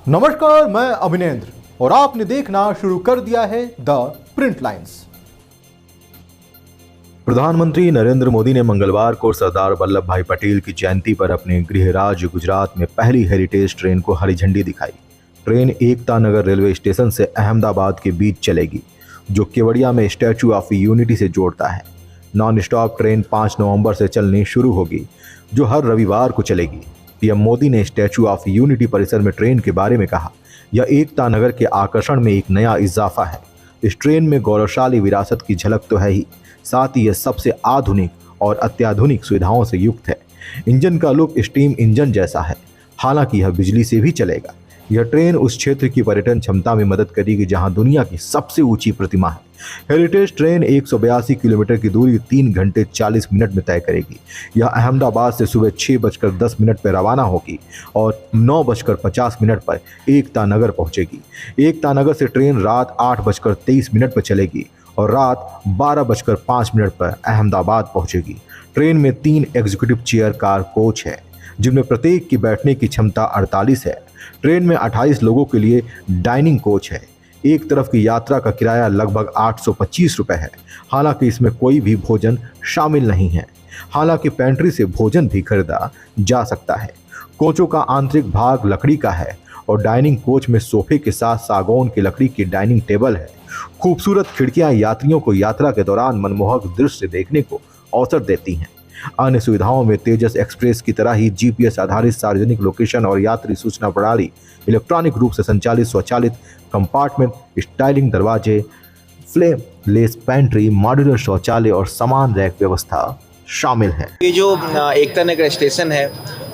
नमस्कार, मैं अभिनेंद्र और आपने देखना शुरू कर दिया है द प्रिंट लाइन्स। प्रधानमंत्री नरेंद्र मोदी ने मंगलवार को सरदार वल्लभ भाई पटेल की जयंती पर अपने गृह राज्य गुजरात में पहली हेरिटेज ट्रेन को हरी झंडी दिखाई। Train Ekta Nagar railway station से अहमदाबाद के बीच चलेगी, जो केवड़िया में स्टैच्यू ऑफ यूनिटी से जोड़ता है। नॉन स्टॉप ट्रेन 5 नवंबर से चलनी शुरू होगी, जो हर रविवार को चलेगी। पीएम मोदी ने स्टैच्यू ऑफ यूनिटी परिसर में ट्रेन के बारे में कहा, यह एकता नगर के आकर्षण में एक नया इजाफा है। इस ट्रेन में गौरवशाली विरासत की झलक तो है ही, साथ ही यह सबसे आधुनिक और अत्याधुनिक सुविधाओं से युक्त है। इंजन का लुक स्टीम इंजन जैसा है, हालांकि यह बिजली से भी चलेगा। यह ट्रेन उस क्षेत्र की पर्यटन क्षमता में मदद करेगी जहां दुनिया की सबसे ऊंची प्रतिमा है। हेरिटेज ट्रेन 182 किलोमीटर की दूरी 3 घंटे 40 मिनट में तय करेगी। यह अहमदाबाद से सुबह 6:10 पर रवाना होगी और 9:50 पर एकता नगर पहुंचेगी। एकता नगर से ट्रेन रात 8:23 पर चलेगी और रात 12:05 पर अहमदाबाद पहुंचेगी। ट्रेन में 3 एग्जीक्यूटिव चेयर कार कोच है, जिनमें प्रत्येक की बैठने की क्षमता 48 है। ट्रेन में 28 लोगों के लिए डाइनिंग कोच है। एक तरफ की यात्रा का किराया लगभग 825 रुपये है। हालांकि इसमें कोई भी भोजन शामिल नहीं है, हालांकि पेंट्री से भोजन भी खरीदा जा सकता है। कोचों का आंतरिक भाग लकड़ी का है और डाइनिंग कोच में सोफे के साथ सागौन की लकड़ी की डाइनिंग टेबल है। खूबसूरत खिड़कियां यात्रियों को यात्रा के दौरान मनमोहक दृश्य देखने को अवसर देती हैं। अन्य सुविधाओं में तेजस एक्सप्रेस की तरह ही जीपीएस आधारित सार्वजनिक लोकेशन और यात्री सूचना प्रणाली, इलेक्ट्रॉनिक रूप से संचालित स्वचालित कंपार्टमेंट, स्टाइलिंग दरवाजे, फ्लेम लेस पेंट्री, मॉड्यूलर शौचालय और सामान रैक व्यवस्था शामिल है। ये जो एकता नगर स्टेशन है,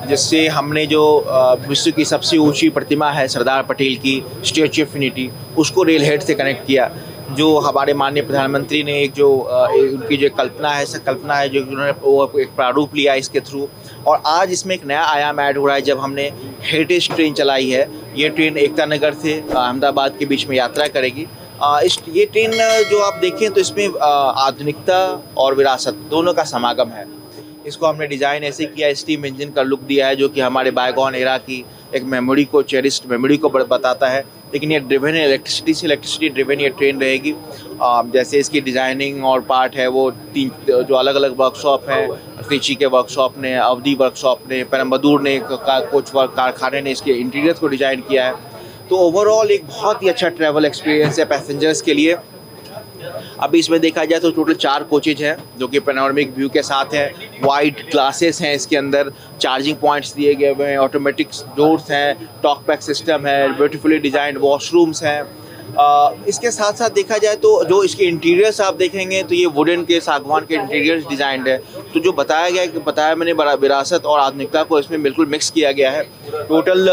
जिससे हमने जो विश्व की सबसे ऊंची प्रतिमा है सरदार पटेल की स्टैच्यू ऑफ यूनिटी, उसको रेल हेड से कनेक्ट किया। जो हमारे माननीय प्रधानमंत्री ने उनकी जो कल्पना है जो उन्होंने वो एक प्रारूप लिया इसके थ्रू, और आज इसमें एक नया आयाम ऐड हो रहा है जब हमने हेरिटेज ट्रेन चलाई है। ये ट्रेन एकता नगर से अहमदाबाद के बीच में यात्रा करेगी। ये ट्रेन जो आप देखें तो इसमें आधुनिकता और विरासत दोनों का समागम है। इसको हमने डिज़ाइन ऐसे किया, स्टीम इंजन का लुक दिया है, जो कि हमारे बायगॉन एरा की एक मेमोरी को, चेरिस्ड मेमोरी को बताता है। लेकिन ये ड्रिवन है इलेक्ट्रिसिटी ड्रिवन ये ट्रेन रहेगी। जैसे इसकी डिज़ाइनिंग और पार्ट है वो 3 जो अलग अलग वर्कशॉप हैं, त्रिची के वर्कशॉप ने, अवधि वर्कशॉप ने, परम्बदूर ने, कोच वर्क कारखाने ने इसके इंटीरियर को डिज़ाइन किया है। तो ओवरऑल एक बहुत ही अच्छा ट्रैवल एक्सपीरियंस है पैसेंजर्स के लिए। अभी इसमें देखा जाए तो टोटल 4 कोचेज हैं, जो कि पैनोरामिक व्यू के साथ हैं। वाइड ग्लासेस हैं इसके अंदर, चार्जिंग पॉइंट्स दिए गए हुए हैं, ऑटोमेटिक डोर्स हैं, टॉक बैक सिस्टम है, ब्यूटीफुली डिजाइंड वॉशरूम्स हैं। इसके साथ साथ देखा जाए तो जो इसके इंटीरियर्स आप देखेंगे तो ये वुडन के, सागवान के इंटीरियर्स डिजाइंड है। तो जो बताया मैंने विरासत और आधुनिकता को इसमें बिल्कुल मिक्स किया गया है। टोटल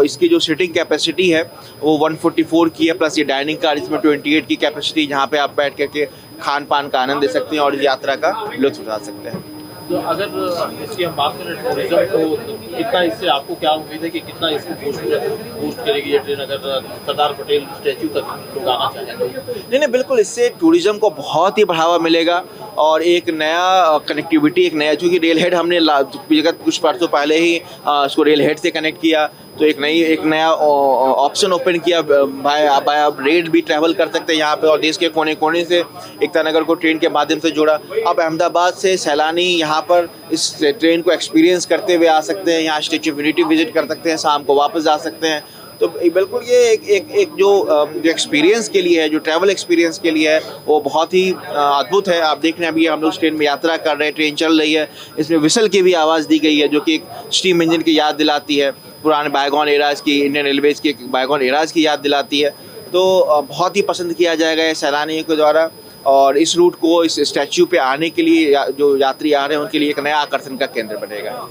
इसकी जो सीटिंग कैपेसिटी है वो 144 की है, प्लस ये डाइनिंग कार इसमें 28 की कैपेसिटी, जहाँ पे आप बैठ करके खान पान का आनंद ले सकते हैं और इस यात्रा का लुत्फ उठा सकते हैं। तो अगर इसकी हम बात करें टूरिज्म तो कितना इससे आपको क्या उम्मीद है कि कितना इसको बूस्ट करेगी ये ट्रेन, अगर सरदार पटेल स्टैच्यू तक लोग आना चाहें तो? नहीं, बिल्कुल इससे टूरिज्म को बहुत ही बढ़ावा मिलेगा और एक नया कनेक्टिविटी, एक नया, क्योंकि रेल हेड हमने कुछ वर्षों पहले ही इसको रेल हेड से कनेक्ट किया, तो एक नया ऑप्शन ओपन किया। बाय रेल भी ट्रैवल कर सकते हैं यहाँ पे, और देश के कोने कोने से एकता नगर को ट्रेन के माध्यम से जोड़ा। अब अहमदाबाद से सैलानी यहाँ पर इस ट्रेन को एक्सपीरियंस करते हुए आ सकते हैं, यहाँ स्टैच्यू ऑफ यूनिटी विजिट कर सकते हैं, शाम को वापस जा सकते हैं। तो बिल्कुल ये एक जो एक्सपीरियंस के लिए है, जो ट्रैवल एक्सपीरियंस के लिए है, वो बहुत ही अद्भुत है। आप देख रहे हैं अभी हम लोग ट्रेन में यात्रा कर रहे हैं, ट्रेन चल रही है, इसमें विसल की भी आवाज़ दी गई है, जो कि एक स्टीम इंजन की याद दिलाती है, पुराने बायगॉन एराज की, इंडियन रेलवेज़ की बायगॉन एराज की याद दिलाती है। तो बहुत ही पसंद किया जाएगा ये सैलानियों के द्वारा, और इस रूट को, इस स्टैच्यू पे आने के लिए जो यात्री आ रहे हैं उनके लिए एक नया आकर्षण का केंद्र बनेगा।